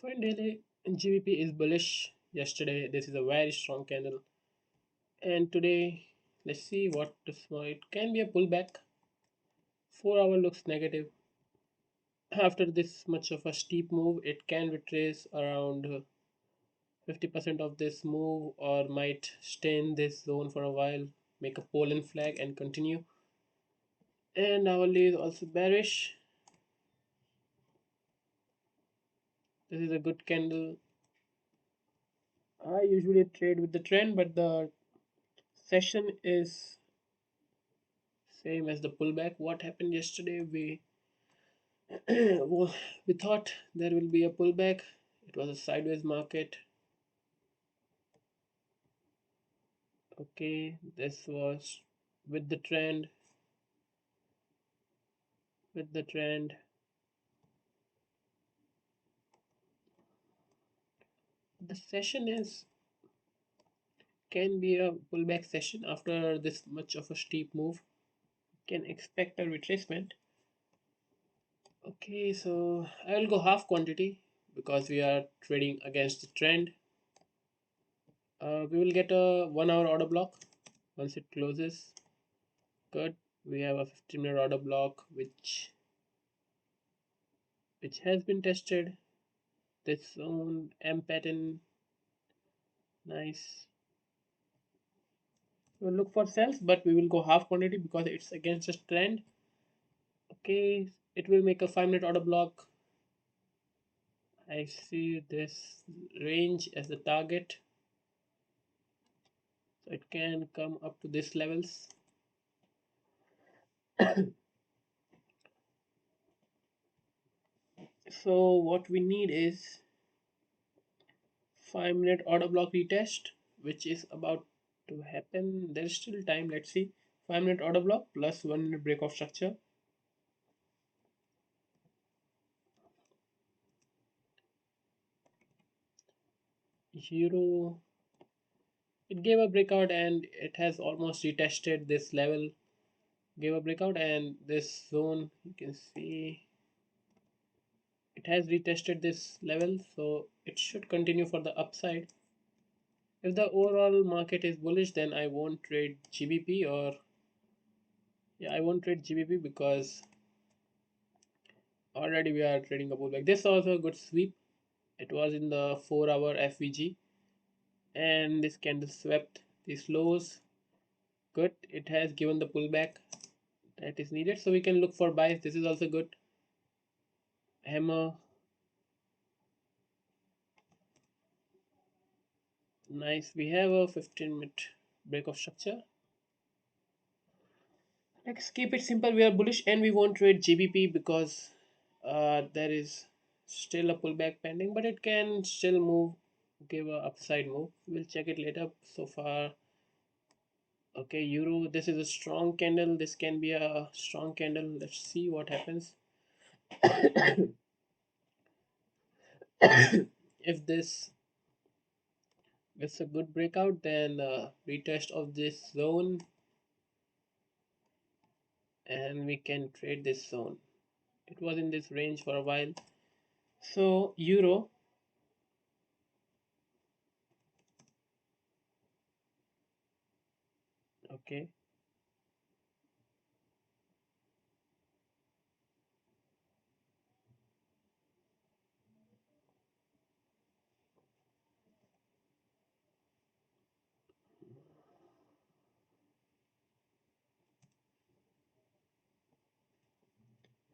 So in daily, GBP is bullish. Yesterday, this is a very strong candle, and today, let's see what tomorrow. It can be a pullback. 4 hour looks negative. After this much of a steep move, it can retrace around 50% of this move, or might stay in this zone for a while, make a Poland flag, and continue. And hourly is also bearish. This is a good candle. I usually trade with the trend, but the session is same as the pullback. What happened yesterday? Well, we thought there will be a pullback. It was a sideways market. Okay, this was with the trend, with the trend. The session is can be a pullback session after this much of a steep move. Can expect a retracement. Okay, so I'll go half quantity because we are trading against the trend. We will get a 1 hour order block once it closes. Good. We have a 15-minute order block which has been tested. This zone M pattern, nice. We'll look for sells, but we will go half quantity because it's against the trend. Okay, it will make a 5-minute order block. I see this range as the target, so it can come up to this levels. So what we need is 5-minute order block retest, which is about to happen. There's still time. Let's see. 5-minute order block plus 1 minute breakout structure. Euro, it gave a breakout and it has almost retested this level. Gave a breakout, and this zone, you can see it has retested this level, so it should continue for the upside. If the overall market is bullish, then I won't trade GBP, or yeah, I won't trade GBP because already we are trading a pullback. This was a good sweep. It was in the 4 hour FVG, and this candle swept these lows. Good. It has given the pullback that is needed, so we can look for buys. This is also good. Hammer, nice. We have a 15-minute breakout structure. Let's keep it simple. We are bullish and we won't trade GBP because there is still a pullback pending, but it can still move, give a upside move. We'll check it later. So far, okay, Euro. This is a strong candle. This can be a strong candle. Let's see what happens. If this gets a good breakout, then retest of this zone, and we can trade this zone. It was in this range for a while. So Euro, okay,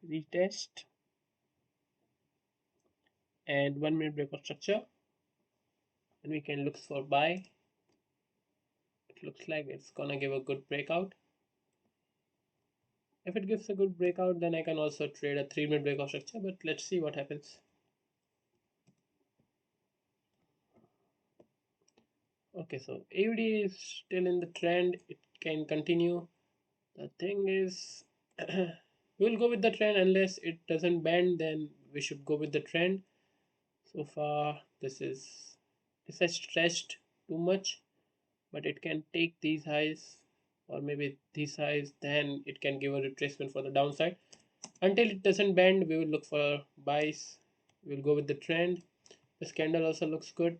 retest and 1 minute breakout structure, and we can look for buy. It looks like it's gonna give a good breakout. If it gives a good breakout, then I can also trade a 3-minute breakout structure, but let's see what happens. Okay, so AUD is still in the trend. It can continue. The thing is, we'll go with the trend unless it doesn't bend, then we should go with the trend. So far, this has stretched too much, but it can take these highs or maybe these highs, then it can give a retracement for the downside. Until it doesn't bend, we will look for buys. We'll go with the trend. This candle also looks good.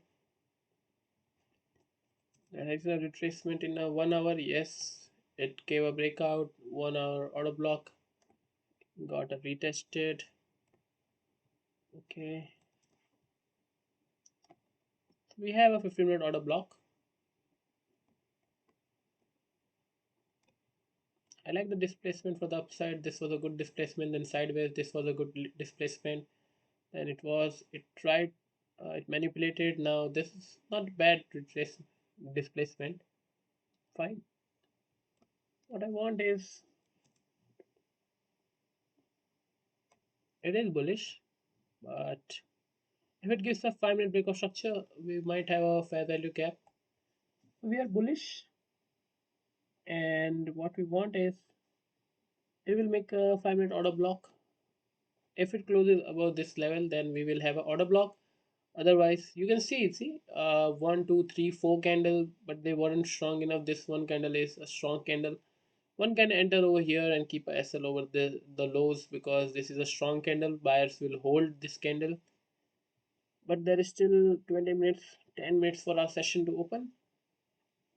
There is a retracement in a 1 hour. Yes, it gave a breakout. 1 hour order block got a retested. Okay, we have a 15-minute order block. I like the displacement for the upside. This was a good displacement. Then sideways, this was a good displacement. Then it tried, it manipulated. Now this is not bad displacement. Fine. What I want is, it is bullish, but if it gives a 5 minute break of structure, we might have a fair value gap. We are bullish, and what we want is, it will make a 5 minute order block. If it closes above this level, then we will have an order block. Otherwise, you can see, 1 2 3 4 candle, but they weren't strong enough. This one candle is a strong candle. One can enter over here and keep a SL over the lows, because this is a strong candle. Buyers will hold this candle, but there is still 20 minutes, 10 minutes for our session to open.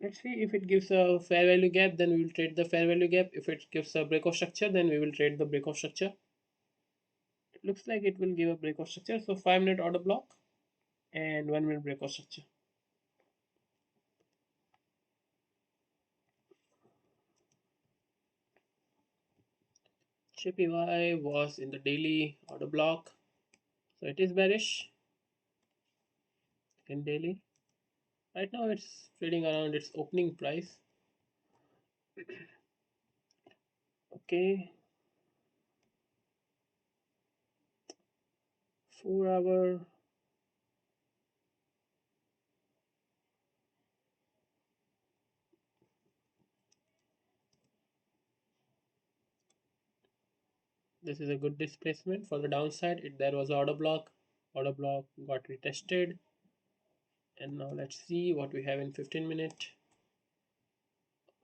Let's see. If it gives a fair value gap, then we will trade the fair value gap. If it gives a break of structure, then we will trade the break of structure. It looks like it will give a break of structure. So 5 minute order block and 1 minute break of structure. JPY was in the daily order block, so it is bearish in daily. Right now it's trading around its opening price. Okay, 4 hour. This is a good displacement for the downside. There was order block got retested, and now let's see what we have in 15 minute.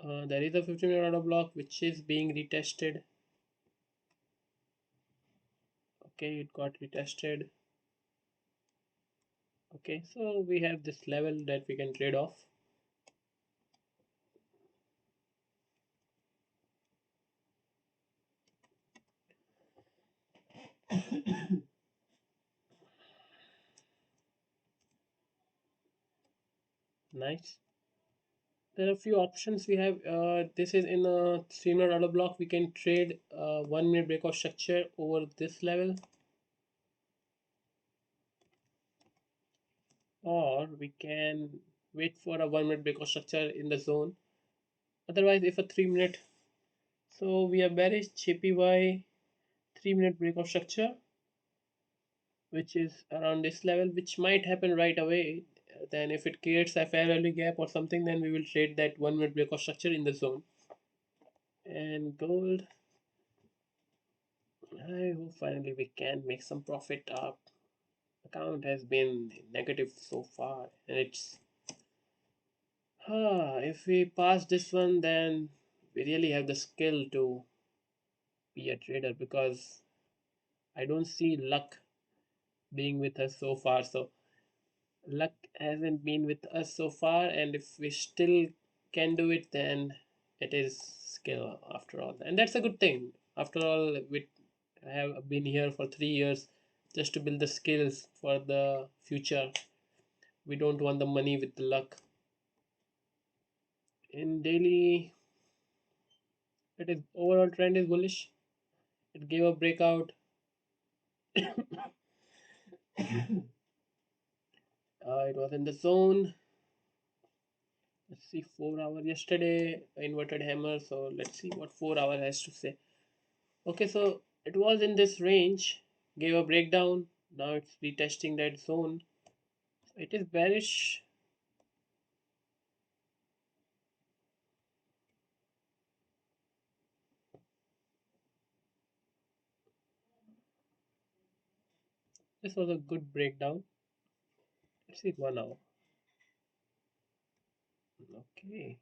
There is a 15 minute order block which is being retested. Okay, it got retested. Okay, so we have this level that we can trade off. Nice. There are a few options we have. This is in a 3 minute order block. We can trade 1 minute breakout structure over this level, or we can wait for a 1 minute breakout structure in the zone. Otherwise, if a 3 minute, so we are bearish JPY 3 minute breakout structure, which is around this level, which might happen right away. Then, if it creates a fair value gap or something, then we will trade that 1 minute breakout structure in the zone. And gold, I hope finally we can make some profit. Our account has been negative so far, and it's if we pass this one, then we really have the skill to be a trader, because I don't see luck being with us so far. So luck hasn't been with us so far, and if we still can do it, then it is skill after all, and that's a good thing. After all, we have been here for 3 years just to build the skills for the future. We don't want the money with the luck. In daily, it is overall trend is bullish. It gave a breakout. It was in the zone. Let's see, 4 hour yesterday inverted hammer. So let's see what 4 hour has to say. Okay, so it was in this range, gave a breakdown. Now it's retesting that zone. It is bearish. This was a good breakdown. Let's see 1 hour. Okay.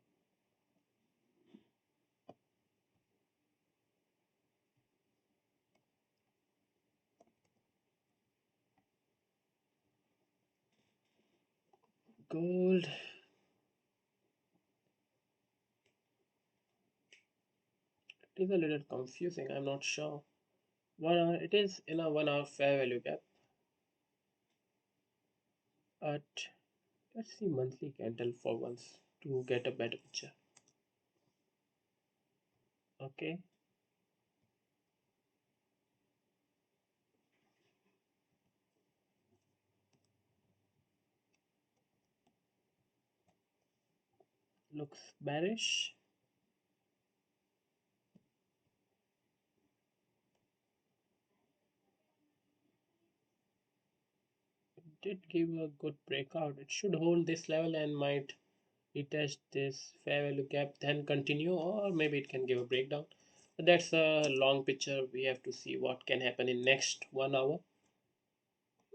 Gold. It is a little confusing. I'm not sure. 1 hour. It is in a 1 hour fair value gap. But let's see monthly candle for once to get a better picture. Okay. Looks bearish. Did give a good breakout. It should hold this level and might retest this fair value gap, then continue, or maybe it can give a breakdown. But that's a long picture. We have to see what can happen in next 1 hour.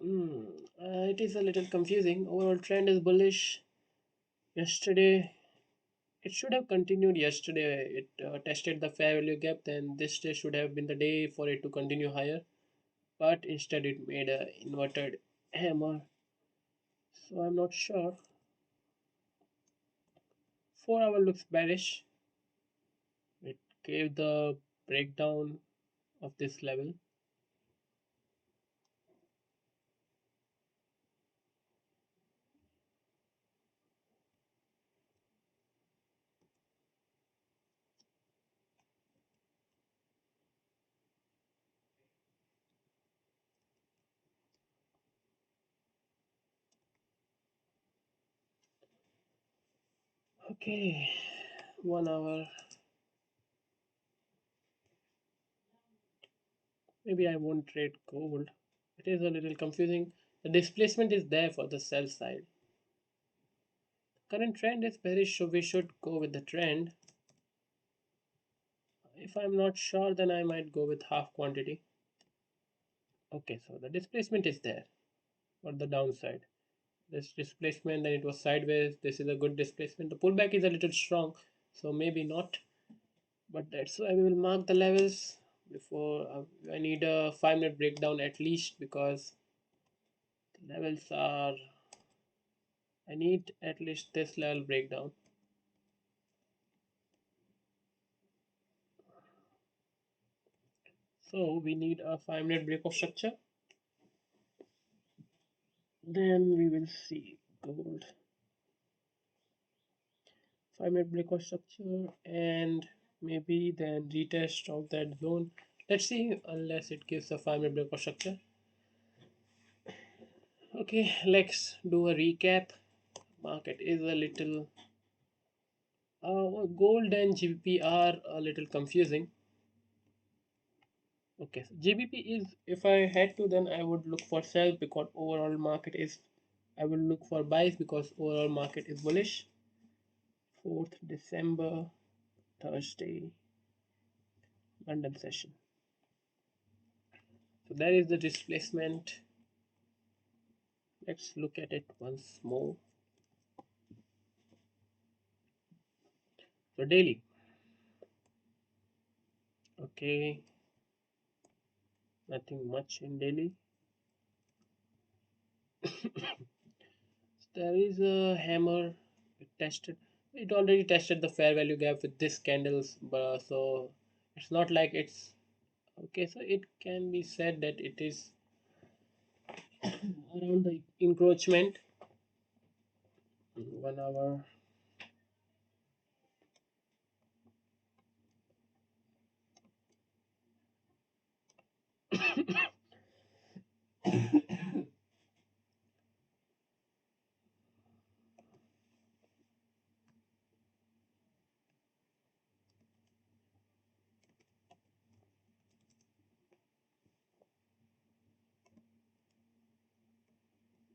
It is a little confusing. Overall trend is bullish. Yesterday, it should have continued yesterday. It tested the fair value gap. Then this day should have been the day for it to continue higher. But instead, it made a inverted hammer. So I'm not sure. 4 hour looks bearish. It gave the breakdown of this level. Okay, 1 hour. Maybe I won't trade gold. It is a little confusing. The displacement is there for the sell side. Current trend is bearish, so we should go with the trend. If I'm not sure, then I might go with half quantity. Okay, so the displacement is there for the downside. This displacement, then it was sideways. This is a good displacement. The pullback is a little strong, so maybe not. But that's why we will mark the levels before. I need a 5 minute breakdown at least, because the levels are, I need at least this level breakdown. So we need a 5 minute break of structure. Then we will see gold. 5 minute break of structure, and maybe then retest of that zone. Let's see, unless it gives a 5 minute break of structure. Okay, let's do a recap. Market is a little gold and GBP are a little confusing. Okay, so GBP is, if I had to, then I would look for sell, because overall market is, I will look for buys because overall market is bullish. 4th December, Thursday, London session. So there is the displacement. Let's look at it once more. So daily. Okay, nothing much in daily. There is a hammer. It tested. It already tested the fair value gap with this candles, but so it's not like it's okay. So it can be said that it is around the encroachment. 1 hour.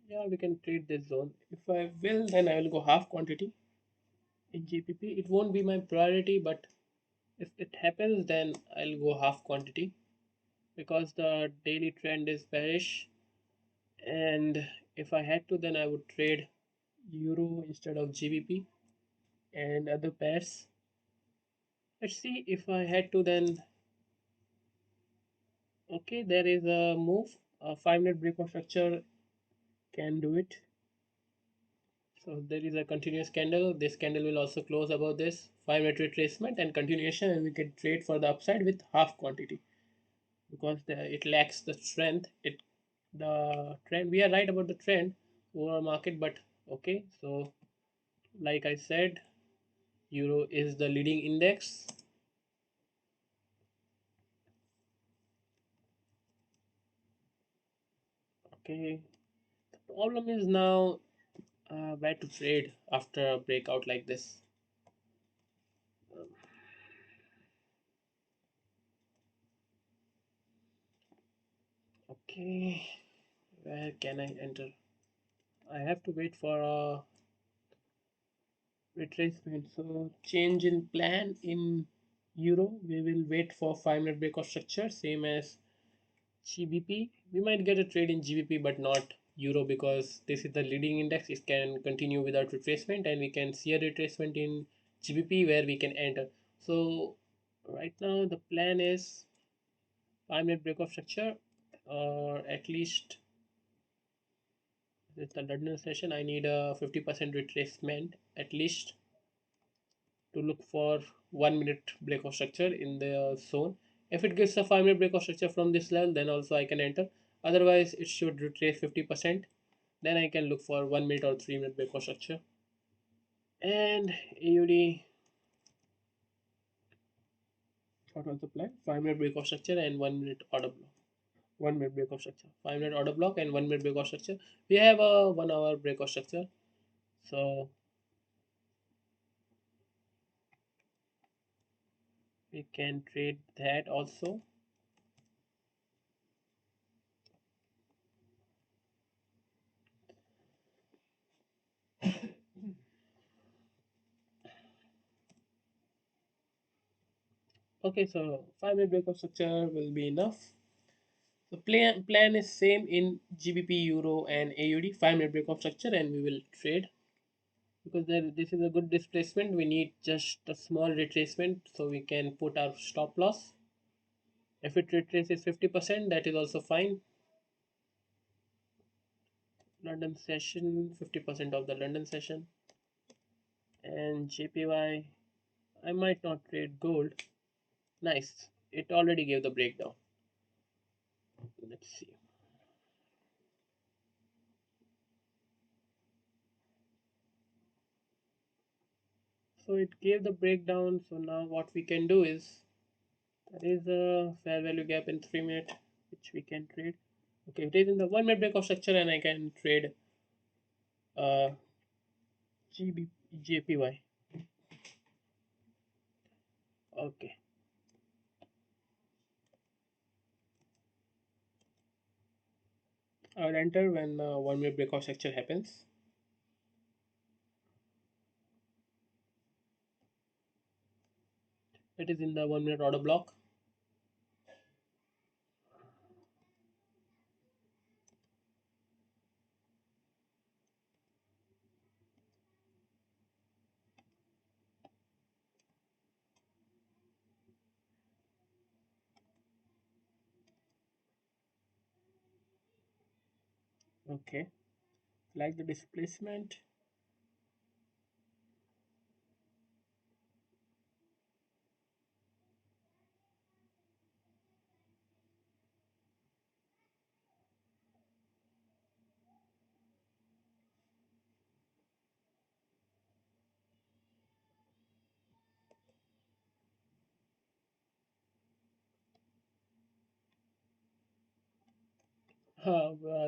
Yeah, we can trade this zone. If I will, then I will go half quantity in GPP. It won't be my priority, but if it happens, then I'll go half quantity because the daily trend is bearish. And if I had to, then I would trade Euro instead of GBP and other pairs. Let's see, if I had to, then okay, there is a move. A 5 minute break of structure can do it. So there is a continuous candle. This candle will also close above this 5 minute retracement and continuation, and we can trade for the upside with half quantity because it lacks the strength. The trend, we are right about the trend overall market, but okay. So like I said, euro is the leading index. Okay, the problem is now where to trade after a breakout like this. Okay, where can I enter? I have to wait for a retracement. So change in plan in euro. We will wait for 5 minute breakout structure, same as GBP. We might get a trade in GBP, but not euro because this is the leading index. It can continue without retracement, and we can see a retracement in GBP where we can enter. So right now the plan is 5 minute breakout structure, or at least with the London session. I need a 50% retracement at least to look for 1 minute breakout structure in the zone. If it gives a 5 minute breakout structure from this level, then also I can enter. Otherwise, it should retrace 50%. Then I can look for 1 minute or 3 minute breakout structure. And AUD, what was the plan? 5 minute breakout structure and 1 minute order block. 1 minute breakout structure, 5 minute order block, and 1 minute breakout structure. We have a 1 hour breakout structure, so we can trade that also. Okay, so 5 minute breakout structure will be enough. The plan is same in GBP, Euro, and AUD. 5 minute breakout structure, and we will trade because this is a good displacement. We need just a small retracement so we can put our stop loss. If it retraces 50%, that is also fine. London session, 50% of the London session, and JPY. I might not trade gold. Nice. It already gave the breakdown. Let's see. So it gave the breakdown. So now what we can do is there is a fair value gap in 3 minute which we can trade. Okay, it is in the 1 minute breakout structure and I can trade uh JPY. Okay, I will enter when 1 minute breakout structure happens. It is in the 1 minute order block. Okay, like the displacement.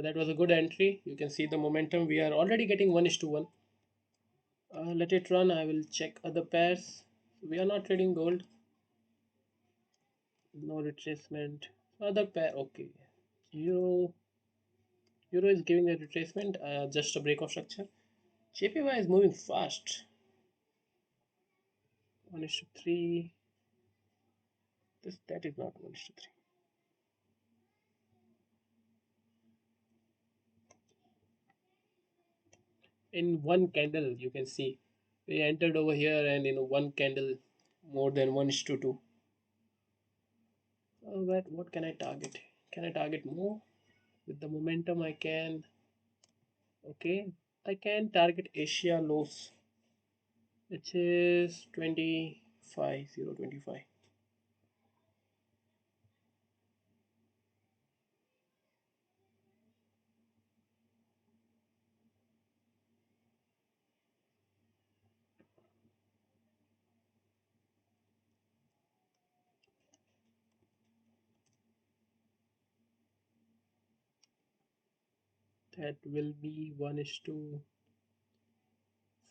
That was a good entry. You can see the momentum. We are already getting 1:1. Let it run. I will check other pairs. We are not trading gold. No retracement. Other pair. Okay. Euro. Euro is giving a retracement. Just a break of structure. JPY is moving fast. 1:3. That is not 1:3. In one candle, you can see we entered over here, and in one candle, more than 1:2. What can I target? Can I target more with the momentum? I can. Okay, I can target Asia lows, which is 25,025. That will be 1 is to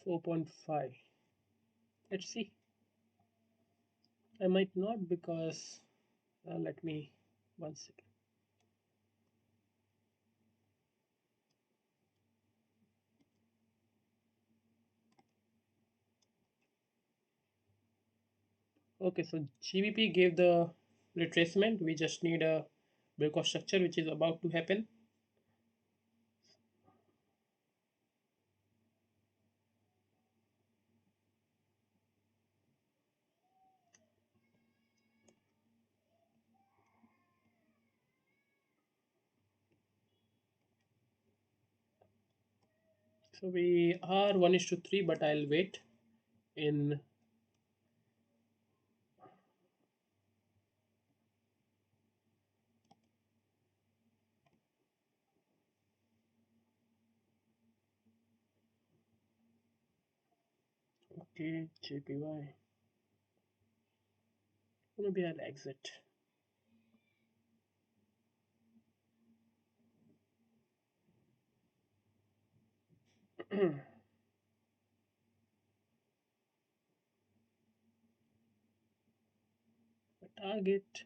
4.5. Let's see. I might not because let me 1 second. Okay, so GBP gave the retracement. We just need a break of structure, which is about to happen. So we are 1 is to 3, but I'll wait in. Okay, JPY. Maybe I'll exit. Target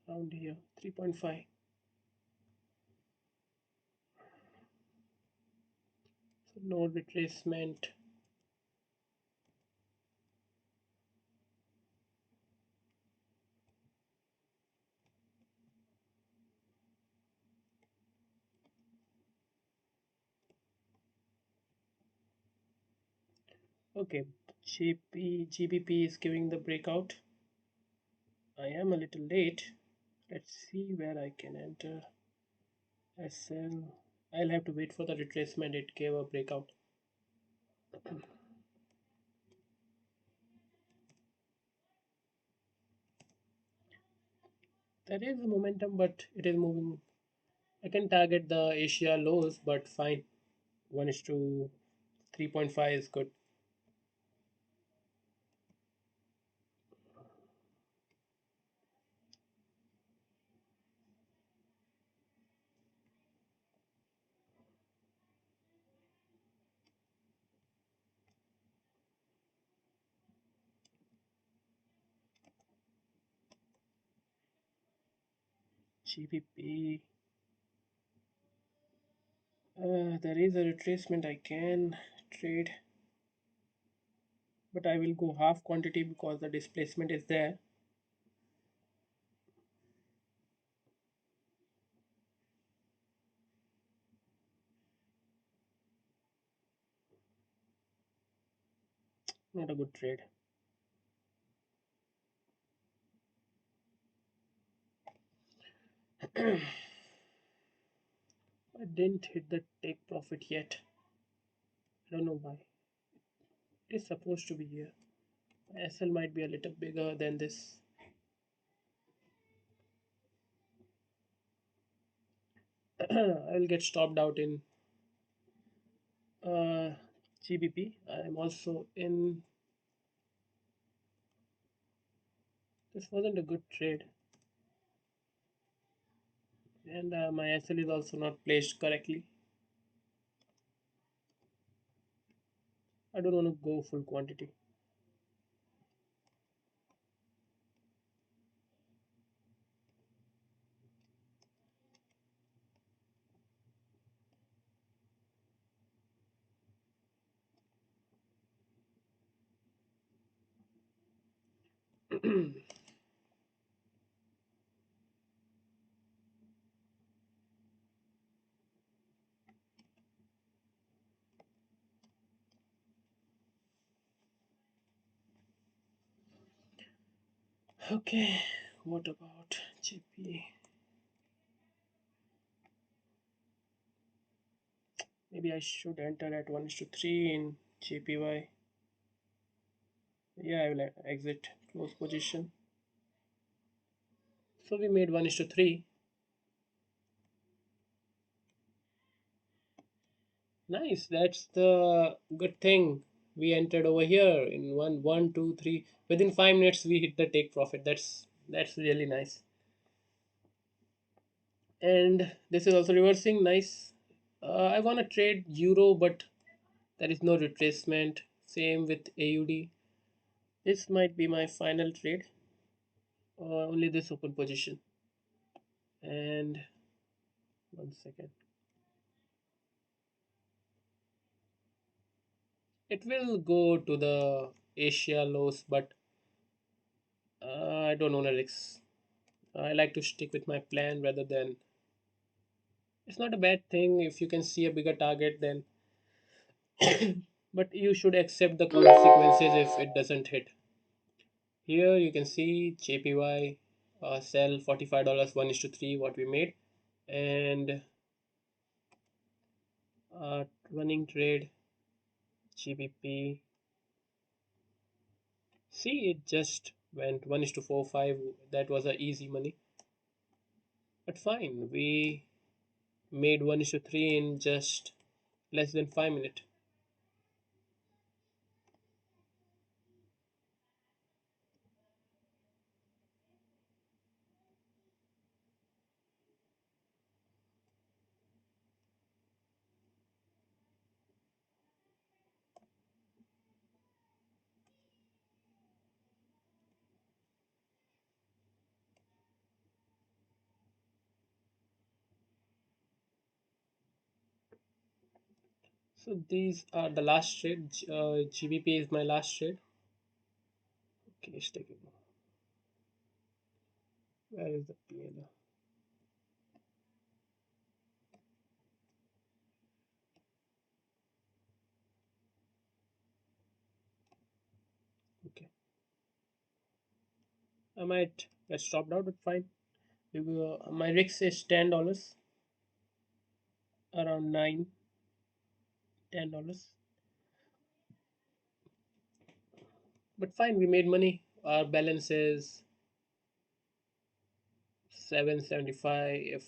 around here 3.5. So no retracement. Okay, GBP is giving the breakout. I am a little late. Let's see where I can enter. SL. I'll have to wait for the retracement. It gave a breakout. There is a momentum, but it is moving. I can target the Asia lows, but fine. 1 is to 3.5 is good. GBP. There is a retracement I can trade, but I will go half quantity because the displacement is there. Not a good trade. I didn't hit the take profit yet. I don't know why. It is supposed to be here. SL might be a little bigger than this. I will get stopped out in uh, GBP. I am also in. This wasn't a good trade, and my SL is also not placed correctly. I don't want to go full quantity. Okay, what about GP? Maybe I should enter at 1 is to 3 in JPY. Yeah, I will exit close position. So we made 1 is to 3. Nice, that's the good thing. We entered over here in 1, 1, 2, 3. Within 5 minutes, we hit the take profit. That's really nice. And this is also reversing. Nice. I want to trade euro, but there is no retracement. Same with AUD. This might be my final trade. Only this open position. And 1 second. It will go to the Asia lows, but I don't want to risk. I like to stick with my plan rather than. It's not a bad thing if you can see a bigger target, then. But you should accept the consequences if it doesn't hit. Here you can see JPY sell $45 1 is to 3 what we made, and running trade GBP. See, it just went 1 is to 4 5. That was a easy money, but fine. We made 1 is to 3 in just less than 5 minutes. So these are the last trade. GBP is my last trade. Okay, it's taking. Where is the PL? Okay, I might get stopped out, but fine. My risk is $10, around $9, $10. But fine, we made money. Our balance is 775. If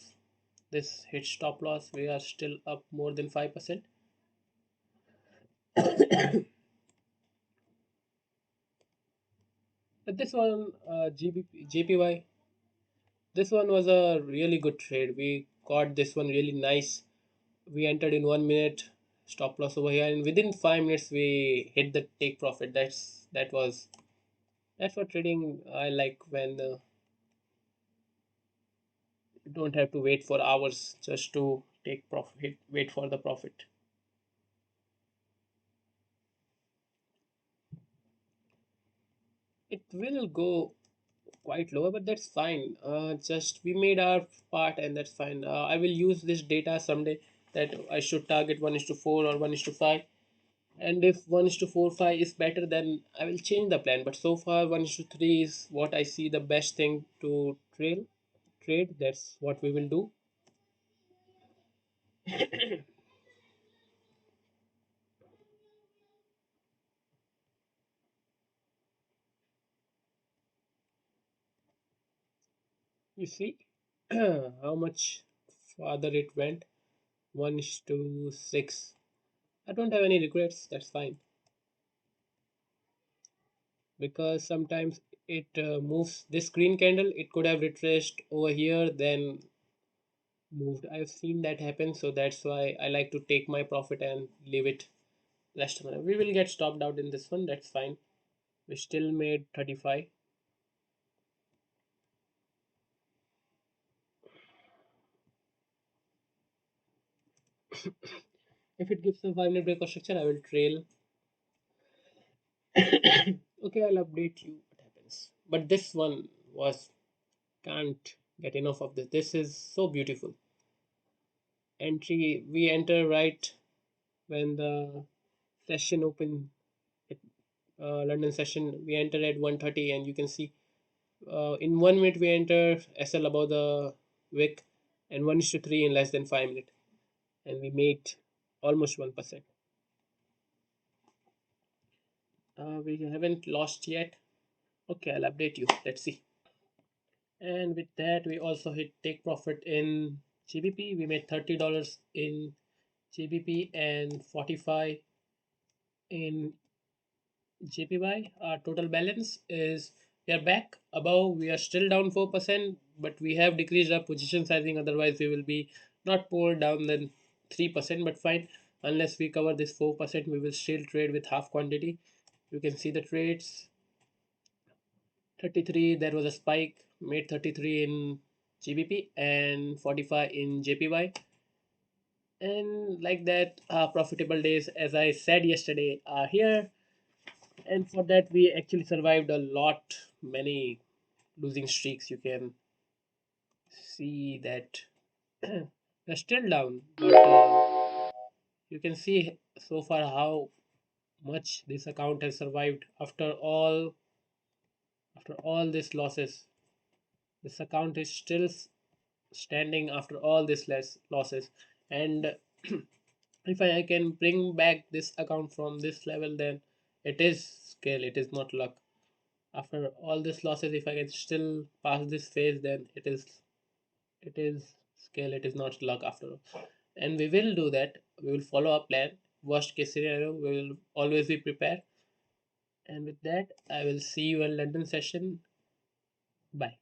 this hits stop loss, we are still up more than 5%. But this one, JPY, this one was a really good trade. We got this one really nice. We entered in 1 minute, stop loss over here, and within 5 minutes we hit the take profit. That's what trading I like, when you don't have to wait for hours just to take profit, wait for the profit. It will go quite lower, but that's fine. Just we made our part, and that's fine. I will use this data someday, that I should target 1 is to 4 or 1 is to 5. And if 1 is to 4 5 is better, then I will change the plan. But so far 1 is to 3 is what I see the best thing to trade. That's what we will do. You see how much farther it went. 1 is to 6. I don't have any regrets. That's fine, because sometimes it moves. This green candle, it could have retraced over here, then moved. I've seen that happen, so that's why I like to take my profit and leave it rest of the night. We will get stopped out in this one. That's fine. We still made 35. If it gives a 5 minute break or structure, I will trail. Okay, I'll update you what happens. But this one was, can't get enough of this. This is so beautiful. Entry, we enter right when the session open. London session, we enter at 1:30, and you can see in 1 minute we enter SL above the wick, and 1 is to 3 in less than 5 minutes, and we made. almost 1%. We haven't lost yet. Okay, I'll update you. Let's see. And with that, we also hit take profit in GBP. We made $30 in GBP and 45 in JPY. Our total balance is, we are back above. We are still down 4%, but we have decreased our position sizing. Otherwise, we will be not more down than 3%. But fine, unless we cover this 4%, we will still trade with half quantity. You can see the trades. 33, there was a spike, made 33 in GBP and 45 in JPY. And like that, profitable days, as I said yesterday, are here. And for that, we actually survived a lot, many losing streaks. You can see that we're still down, but you can see so far how much this account has survived after all these losses. This account is still standing after all these losses. And if I can bring back this account from this level, then it is skill, it is not luck. After all these losses, if I can still pass this phase, then it is skill, it is not luck after all. And we will do that. We will follow our plan. Worst case scenario, we will always be prepared. And with that, I will see you in London session. Bye.